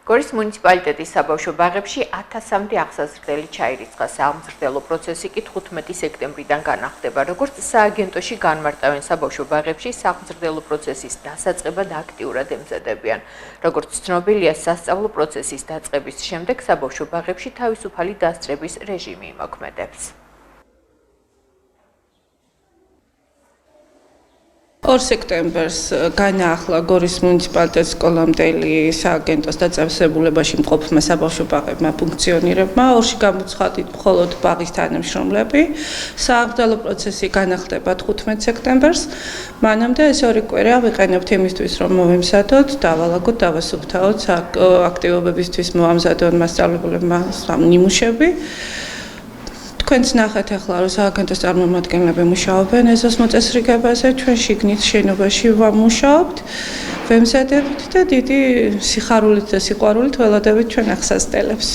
გორის მუნიციპალიტეტის საბავშვო ბაღებში 1000-მდე აღსაზრდელი ჩაირიცხა. საამზრდელო პროცესი კი 15 სექტემბრიდან განახდება. როგორც სააგენტოში განმარტავენ, საბავშვო ბაღებში სამზრდელო პროცესის დასაწყებად აქტიურად ემზადებიან. როგორც ცნობილია, სასწავლო პროცესის დაწყების შემდეგ საბავშვო ბაღებში თავისუფალი დასწრების რეჟიმი იმოქმედებს. 2 სექტემბერს განაახლა გორის მუნიციპალიტეტის სკოლამდელი სააგენტოს დაწესებულებაში მყოფმა საბავშვო ბაღებმა ფუნქციონირებმა. 2-ში გამოცხადეთ მხოლოდ ბაღის თანამშრომლები. საამზრდელო პროცესი განახდება 15 სექტემბერს. მანამდე ეს 2 კვირა ვიყენებთ იმისთვის, რომ მოვემზადოთ, დავალაგოთ, დავასუფთავოთ აქტივობებისთვის მოამზადონ მასწავლებლებმა ნიმუშები. თქვენც ნახეთ ახლა რომ სააგენტოს წარმომადგენლები მუშაობენ ეზოს მოწესრიგებაზე, ჩვენ შიგნით შენობაში ვამუშაობთ, ვემზადებთ და დიდი სიხარულით და სიყვარულით ველოდებით ჩვენ აღსაზრდელებს.